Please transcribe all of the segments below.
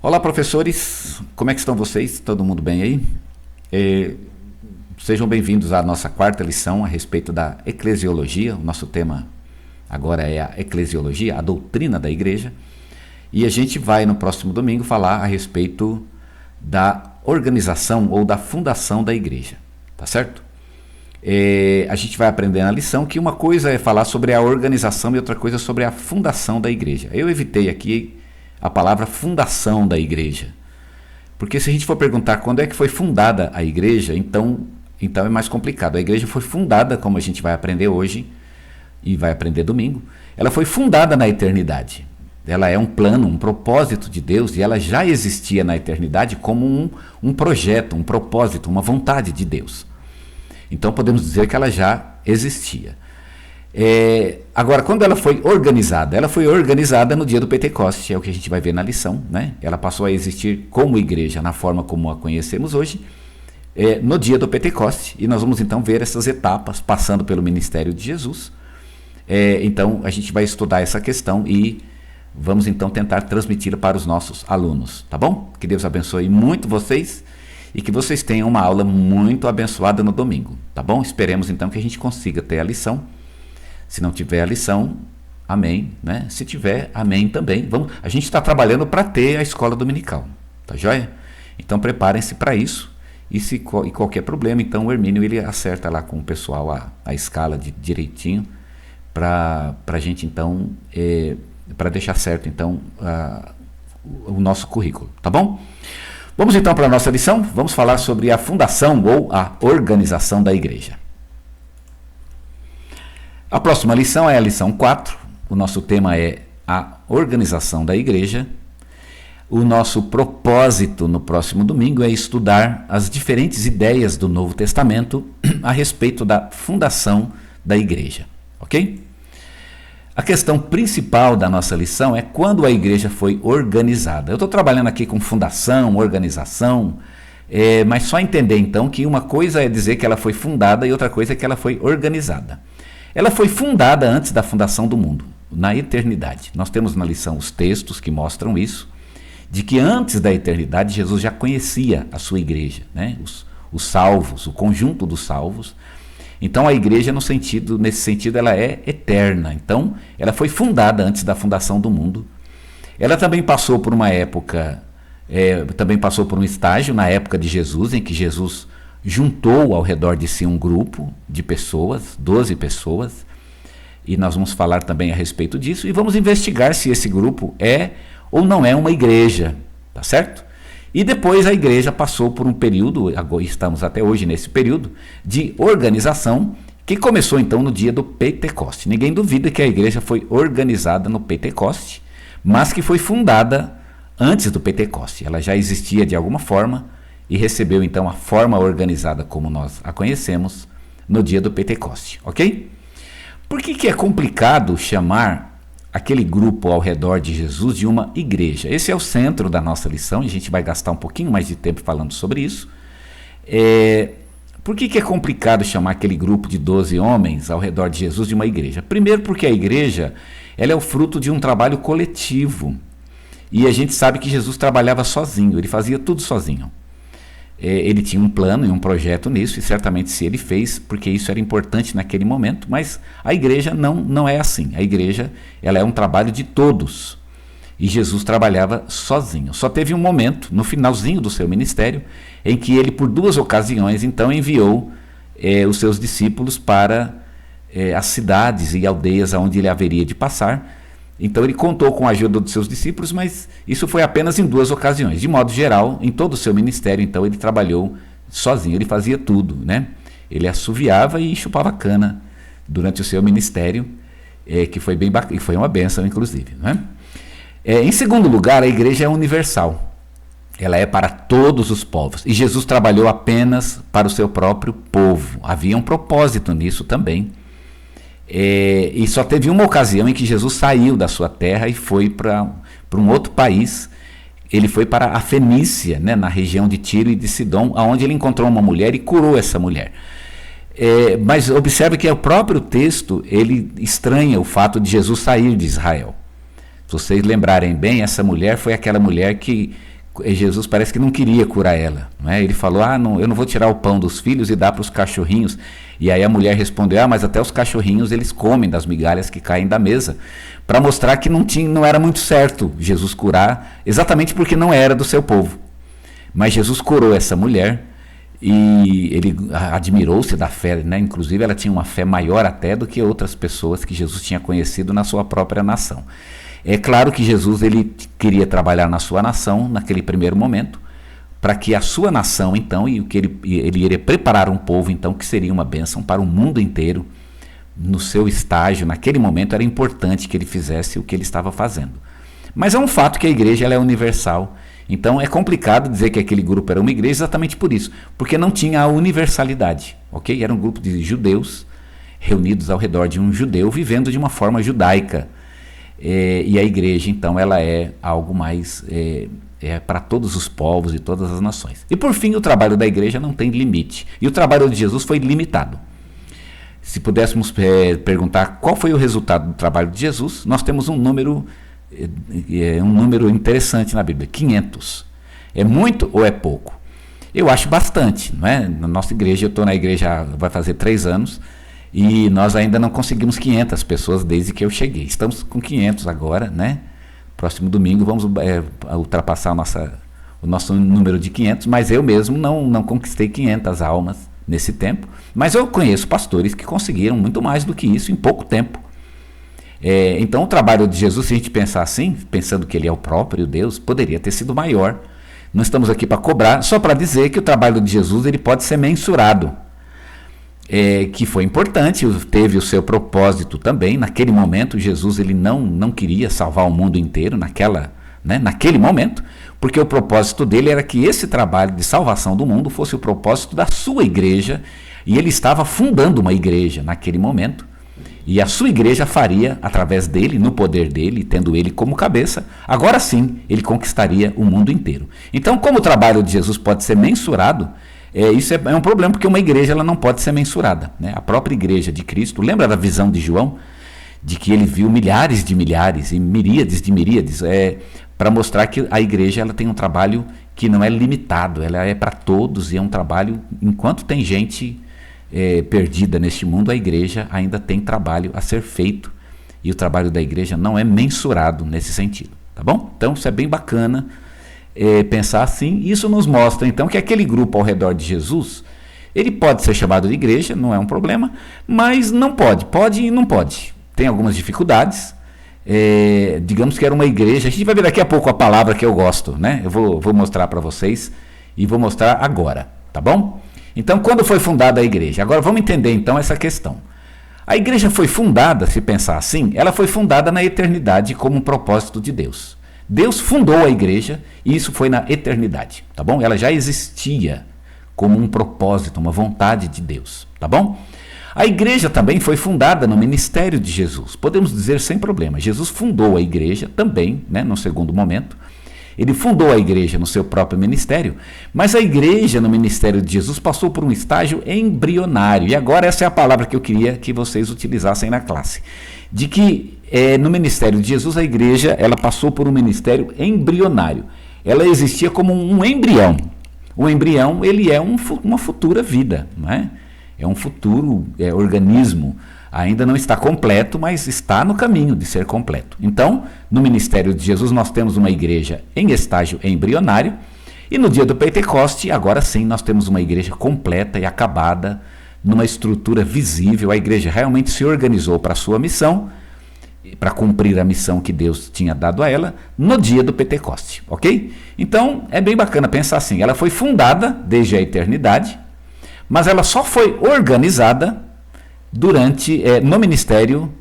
Olá, professores, como é que estão vocês? Todo mundo bem aí? Sejam bem-vindos à nossa quarta lição a respeito da eclesiologia. O nosso tema agora é a eclesiologia, a doutrina da igreja. E a gente vai no próximo domingo falar a respeito da organização ou da fundação da igreja, tá certo? A gente vai aprender na lição que uma coisa é falar sobre a organização e outra coisa sobre a fundação da igreja. Eu evitei aqui a palavra fundação da igreja, porque se a gente for perguntar quando é que foi fundada a igreja, então é mais complicado. A igreja foi fundada, como a gente vai aprender hoje e vai aprender domingo, ela foi fundada na eternidade. Ela é um plano, um propósito de Deus, e ela já existia na eternidade como um projeto, um propósito, uma vontade de Deus. Então podemos dizer que ela já existia. Agora, quando ela foi organizada no dia do Pentecoste, é o que a gente vai ver na lição, né? Ela passou a existir como igreja, na forma como a conhecemos hoje, no dia do Pentecoste, e nós vamos então ver essas etapas, passando pelo ministério de Jesus. Então a gente vai estudar essa questão e vamos então tentar transmiti-la para os nossos alunos, tá bom? Que Deus abençoe muito vocês e que vocês tenham uma aula muito abençoada no domingo, tá bom? Esperemos então que a gente consiga ter a lição. Se não tiver a lição, amém, né? Se tiver, amém também. A gente está trabalhando para ter a escola dominical, tá joia? Então preparem-se para isso. E qualquer problema, então o Hermínio ele acerta lá com o pessoal a escala direitinho para a gente então, para deixar certo então o nosso currículo, tá bom? Vamos então para a nossa lição. Vamos falar sobre a fundação ou a organização da igreja. A próxima lição é a lição 4, o nosso tema é a organização da igreja. O nosso propósito no próximo domingo é estudar as diferentes ideias do Novo Testamento a respeito da fundação da igreja, ok? A questão principal da nossa lição é quando a igreja foi organizada. Eu estou trabalhando aqui com fundação, organização, mas só entender então que uma coisa é dizer que ela foi fundada e outra coisa é que ela foi organizada. Ela foi fundada antes da fundação do mundo, na eternidade. Nós temos na lição os textos que mostram isso, de que antes da eternidade Jesus já conhecia a sua igreja, né? Os salvos, o conjunto dos salvos. Então a igreja nesse sentido ela é eterna. Então ela foi fundada antes da fundação do mundo. Ela também passou por uma época, também passou por um estágio na época de Jesus, em que Jesus juntou ao redor de si um grupo de pessoas, 12 pessoas, e nós vamos falar também a respeito disso, e vamos investigar se esse grupo é ou não é uma igreja, tá certo? E depois a igreja passou por um período, agora estamos até hoje nesse período, de organização, que começou então no dia do Pentecoste. Ninguém duvida que a igreja foi organizada no Pentecoste, mas que foi fundada antes do Pentecoste. Ela já existia de alguma forma, e recebeu então a forma organizada como nós a conhecemos no dia do Pentecoste, ok? Por que é complicado chamar aquele grupo ao redor de Jesus de uma igreja? Esse é o centro da nossa lição e a gente vai gastar um pouquinho mais de tempo falando sobre isso. Por que é complicado chamar aquele grupo de 12 homens ao redor de Jesus de uma igreja? Primeiro porque a igreja ela é o fruto de um trabalho coletivo e a gente sabe que Jesus trabalhava sozinho, ele fazia tudo sozinho. Ele tinha um plano e um projeto nisso, e certamente se ele fez, porque isso era importante naquele momento, mas a igreja não é assim. A igreja ela é um trabalho de todos, e Jesus trabalhava sozinho. Só teve um momento, no finalzinho do seu ministério, em que ele, por 2 ocasiões, então enviou os seus discípulos para as cidades e aldeias onde ele haveria de passar. Então ele contou com a ajuda dos seus discípulos, mas isso foi apenas em 2 ocasiões. De modo geral, em todo o seu ministério, então ele trabalhou sozinho, ele fazia tudo, né? Ele assoviava e chupava cana durante o seu ministério, que foi bem bacana, e foi uma bênção, inclusive, né? Em segundo lugar, a igreja é universal. Ela é para todos os povos. E Jesus trabalhou apenas para o seu próprio povo. Havia um propósito nisso também. E só teve uma ocasião em que Jesus saiu da sua terra e foi para um outro país. Ele foi para a Fenícia, né, na região de Tiro e de Sidom, onde ele encontrou uma mulher e curou essa mulher. Mas observe que o próprio texto ele estranha o fato de Jesus sair de Israel. Se vocês lembrarem bem, essa mulher foi aquela mulher que Jesus parece que não queria curar ela, não é? Ele falou, não, eu não vou tirar o pão dos filhos e dar para os cachorrinhos. E aí a mulher respondeu, mas até os cachorrinhos eles comem das migalhas que caem da mesa, para mostrar que não era muito certo Jesus curar, exatamente porque não era do seu povo. Mas Jesus curou essa mulher e ele admirou-se da fé, né? Inclusive ela tinha uma fé maior até do que outras pessoas que Jesus tinha conhecido na sua própria nação. É claro que Jesus ele queria trabalhar na sua nação naquele primeiro momento, para que a sua nação então, e que ele iria preparar um povo então que seria uma bênção para o mundo inteiro. No seu estágio, naquele momento era importante que ele fizesse o que ele estava fazendo. Mas é um fato que a igreja ela é universal. Então é complicado dizer que aquele grupo era uma igreja exatamente por isso, porque não tinha a universalidade, ok? Era um grupo de judeus reunidos ao redor de um judeu vivendo de uma forma judaica. E a igreja então ela é algo mais para todos os povos e todas as nações. E por fim, o trabalho da igreja não tem limite. E o trabalho de Jesus foi limitado. Se pudéssemos perguntar qual foi o resultado do trabalho de Jesus, nós temos um número interessante na Bíblia, 500. É muito ou é pouco? Eu acho bastante, não é? Na nossa igreja, eu estou na igreja vai fazer 3 anos, e nós ainda não conseguimos 500 pessoas desde que eu cheguei. Estamos com 500 agora, né? Próximo domingo vamos ultrapassar o nosso número de 500, mas eu mesmo não conquistei 500 almas nesse tempo. Mas eu conheço pastores que conseguiram muito mais do que isso em pouco tempo. Então o trabalho de Jesus, se a gente pensar assim, pensando que ele é o próprio Deus, poderia ter sido maior. Não estamos aqui para cobrar, só para dizer que o trabalho de Jesus ele pode ser mensurado. Que foi importante, teve o seu propósito também. Naquele momento, Jesus ele não queria salvar o mundo inteiro naquele momento, porque o propósito dele era que esse trabalho de salvação do mundo fosse o propósito da sua igreja, e ele estava fundando uma igreja naquele momento, e a sua igreja faria, através dele, no poder dele, tendo ele como cabeça, agora sim, ele conquistaria o mundo inteiro. Então, como o trabalho de Jesus pode ser mensurado, isso é um problema, porque uma igreja ela não pode ser mensurada, né? A própria igreja de Cristo, lembra da visão de João? De que ele viu milhares de milhares e miríades de miríades, para mostrar que a igreja ela tem um trabalho que não é limitado, ela é para todos, e é um trabalho, enquanto tem gente perdida neste mundo, a igreja ainda tem trabalho a ser feito, e o trabalho da igreja não é mensurado nesse sentido, tá bom? Então isso é bem bacana, pensar assim. Isso nos mostra então que aquele grupo ao redor de Jesus, ele pode ser chamado de igreja, não é um problema, mas não pode e não pode, tem algumas dificuldades. Digamos que era uma igreja, a gente vai ver daqui a pouco a palavra que eu gosto, né? Eu vou mostrar para vocês e vou mostrar agora, tá bom? Então, quando foi fundada a igreja? Agora vamos entender então essa questão. A igreja foi fundada, se pensar assim, ela foi fundada na eternidade como um propósito de Deus. Deus fundou a igreja e isso foi na eternidade, tá bom? Ela já existia como um propósito, uma vontade de Deus, tá bom? A igreja também foi fundada no ministério de Jesus, podemos dizer sem problema. Jesus fundou a igreja também, né, no segundo momento. Ele fundou a igreja no seu próprio ministério, mas a igreja no ministério de Jesus passou por um estágio embrionário. E agora essa é a palavra que eu queria que vocês utilizassem na classe. De que no ministério de Jesus a igreja ela passou por um ministério embrionário. Ela existia como um embrião. O embrião ele é uma futura vida, não é? É um futuro organismo. Ainda não está completo, mas está no caminho de ser completo. Então, no ministério de Jesus, nós temos uma igreja em estágio embrionário, e no dia do Pentecoste, agora sim, nós temos uma igreja completa e acabada, numa estrutura visível. A igreja realmente se organizou para a sua missão, para cumprir a missão que Deus tinha dado a ela, no dia do Pentecoste, ok? Então, é bem bacana pensar assim, ela foi fundada desde a eternidade, mas ela só foi organizada no ministério,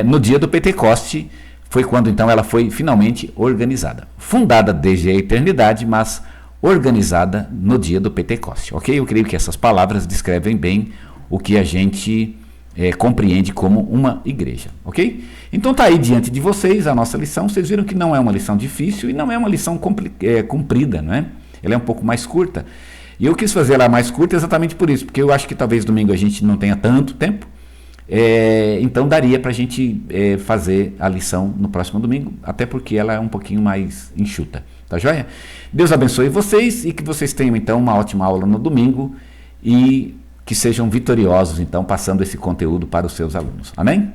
no dia do Pentecoste, foi quando então ela foi finalmente organizada. Fundada desde a eternidade, mas organizada no dia do Pentecoste, ok? Eu creio que essas palavras descrevem bem o que a gente compreende como uma igreja, ok? Então está aí diante de vocês a nossa lição. Vocês viram que não é uma lição difícil e não é uma lição comprida, não é? Ela é um pouco mais curta. E eu quis fazer ela mais curta exatamente por isso, porque eu acho que talvez domingo a gente não tenha tanto tempo, Então daria para a gente fazer a lição no próximo domingo, até porque ela é um pouquinho mais enxuta. Tá joia? Deus abençoe vocês e que vocês tenham então uma ótima aula no domingo e que sejam vitoriosos então passando esse conteúdo para os seus alunos. Amém?